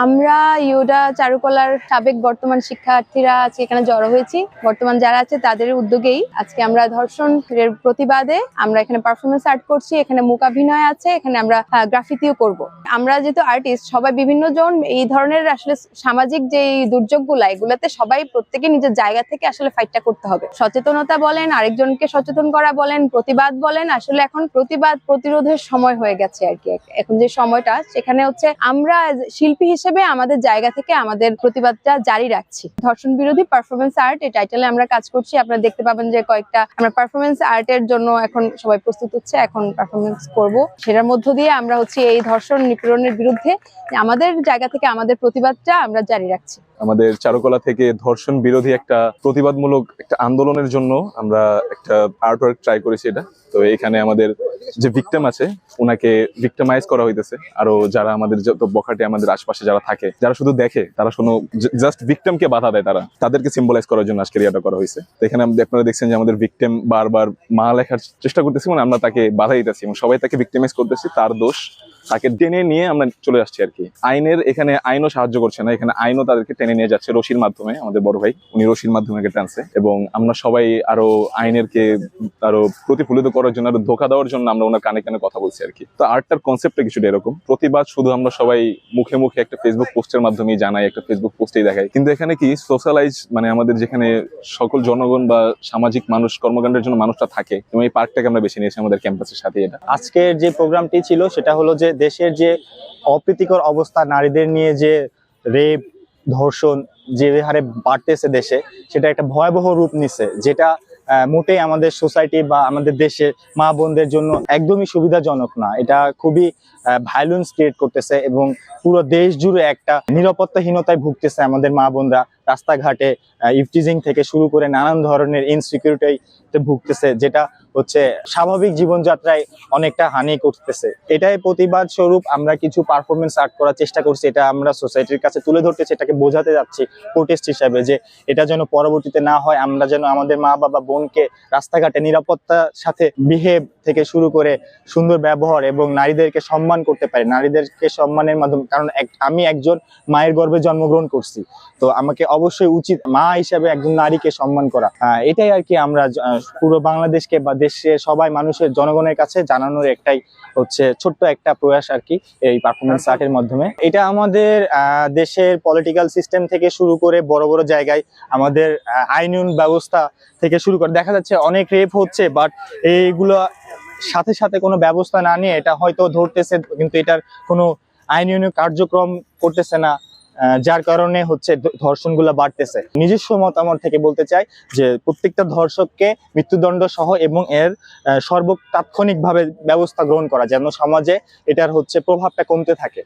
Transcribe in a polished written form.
আমরা ইউডা চারুকলার সাবেক বর্তমান শিক্ষার্থীরা আজকে এখানে জড়ো হয়েছি। বর্তমান যারা আছে তাদের উদ্যোগেই আজকে আমরা ধর্ষণের প্রতিবাদে আমরা এখানে পারফরমেন্স আর্ট করছি, এখানে মূকাভিনয় আছে, এখানে আমরা গ্রাফিতিও করব। আমরা যেহেতু আর্টিস্ট, সবাই বিভিন্ন জন এই ধরনের আসলে সামাজিক যে দুর্যোগগুলা, এগুলাতে সবাই প্রত্যেকে নিজের জায়গা থেকে আসলে ফাইটটা করতে হবে। সচেতনতা বলেন, আরেকজনকে সচেতন করা বলেন, প্রতিবাদ বলেন, আসলে এখন প্রতিবাদ প্রতিরোধের সময় হয়ে গেছে আর কি। এখন যে সময়টা, সেখানে হচ্ছে আমরা শিল্পী হিসেবে আমাদের জায়গা থেকে আমাদের প্রতিবাদটা জারি রাখছি। ধর্ষণ বিরোধী পারফরমেন্স আর্ট এই টাইটেলে আমরা কাজ করছি। আপনারা দেখতে পাবেন যে কয়েকটা আমরা পারফরমেন্স আর্টের জন্য এখন সবাই প্রস্তুত হচ্ছে, এখন পারফরমেন্স করব। সেটার মধ্য দিয়ে আমরা হচ্ছে এই ধর্ষণ নিপীড়নের বিরুদ্ধে আমাদের জায়গা থেকে আমাদের প্রতিবাদটা আমরা জারি রাখছি। আমাদের চারুকলা থেকে ধর্ষণ বিরোধী একটা প্রতিবাদমূলক একটা আন্দোলনের জন্য আমরা একটা আর্ট ওয়ার্ক ট্রাই করেছি। এটা তো এখানে আমাদের যে ভিকটিম আছে ওনাকে ভিক্টিমাইজ করা হইতেছে। আরো যারা আমাদের যত বখাটে আমাদের আশপাশে যারা থাকে, যারা শুধু দেখে, তারা শুধু জাস্ট ভিকটিমকে বাধা দেয়, তাদেরকে সিম্বলাইজ করার জন্য আজকে এটা করা হয়েছে। তো এখানে আপনারা দেখছেন যে আমাদের ভিকটিম বারবার মা লেখার চেষ্টা করতেছি, মানে আমরা তাকে বাধা দিতেছি এবং সবাই তাকে ভিক্টিমাইজ করতেছি। তার দোষ, তাকে টেনে নিয়ে আমরা চলে আসছি আর কি। এখানে আইনও সাহায্য করছে না, এখানে আইনও তাদেরকে টেনে নিয়ে যাচ্ছে রশির মাধ্যমে। আমাদের বড় ভাই উনি রশির মাধ্যমে টানছে এবং আমরা সবাই আরো আরো প্রতিফলিত করার জন্য, আরো ধোকা দেওয়ার জন্য আমরা ওনার কানে কানে কথা বলছি আর কি। তো আর্টটার কনসেপ্টটা কিছুটা এরকম, প্রতিবাদ শুধু আমরা সবাই মুখে মুখে একটা ফেসবুক পোস্টের মাধ্যমে জানাই, একটা ফেসবুক পোস্টেই দেখাই, কিন্তু এখানে কি সোশ্যালাইজ, মানে আমাদের যেখানে সকল জনগণ বা সামাজিক মানুষ কর্মকাণ্ডের জন্য মানুষটা থাকে, এবং এই পার্কটাকে আমরা বেছে নিয়েছি আমাদের ক্যাম্পাসের সাথে। এটা আজকের যে প্রোগ্রামটি ছিল সেটা হলো যে দেশের যে অপ্রীতিকর অবস্থা, নারীদের নিয়ে যে রেপ, ধর্ষণ যে হারে বাড়তেছে দেশে, সেটা একটা ভয়াবহ রূপ নিচ্ছে, যেটা মোটেই আমাদের সোসাইটি বা আমাদের দেশের মা বোনদের জন্য একদমই সুবিধাজনক না। এটা খুবই ভায়োলেন্স ক্রিয়েট করতেছে এবং পুরো দেশ জুড়ে একটা নিরাপত্তাহীনতায় ভুগতেছে আমাদের মা বোনরা। রাস্তাঘাটে ইফটিজিং থেকে শুরু করে নানান ধরনের ইনসিকিউরিটিতে ভুগতেছে, যেটা হচ্ছে স্বাভাবিক জীবনযাত্রায় অনেকটা হানি করতেছে। এটাই প্রতিবাদ স্বরূপ আমরা কিছু পারফরমেন্স আর্ট করার চেষ্টা করছি। এটা আমরা সোসাইটির কাছে তুলে ধরতেছি, এটাকে বোঝাতে যাচ্ছি প্রোটেস্ট হিসাবে, যে এটা যেন পরবর্তীতে না হয়। আমরা যেন আমাদের মা বাবা বোনকে রাস্তাঘাটে নিরাপত্তার সাথে বিহেভ থেকে শুরু করে সুন্দর ব্যবহার এবং নারীদেরকে সম্মান করতে পারি, নারীদেরকে সম্মানের মাধ্যমে। কারণ আমি একজন মায়ের গর্ভে জন্মগ্রহণ করছি, তো আমাকে অবশ্যই উচিত মা হিসাবে একজন নারীকে সম্মান করা। এটাই আর কি আমরা পুরো বাংলাদেশকে বা দেশে সবাই মানুষের জনগণের কাছে জানানোর একটাই হচ্ছে ছোট্ট একটা প্রয়াস আর কি, এই পারফরমেন্স আর্টের মাধ্যমে। এটা আমাদের দেশের পলিটিক্যাল সিস্টেম থেকে শুরু করে বড় বড় জায়গায় আমাদের আইন ব্যবস্থা থেকে শুরু করে দেখা যাচ্ছে অনেক রেপ হচ্ছে, বাট এইগুলো সাথে সাথে কোনো ব্যবস্থা না নিয়ে এটা হয়তো ধরতেছে, কিন্তু এটার কোনো আইনীয় কার্যক্রম করতেছে না, যার কারণে হচ্ছে ধর্ষণগুলো বাড়তেছে। নিজস্ব মতামত থেকে বলতে চাই যে প্রত্যেকটা ধর্ষককে মৃত্যুদণ্ড সহ এবং এর তাৎক্ষণিকভাবে ব্যবস্থা গ্রহণ করা, যেন সমাজে এটার হচ্ছে প্রভাবটা কমতে থাকে।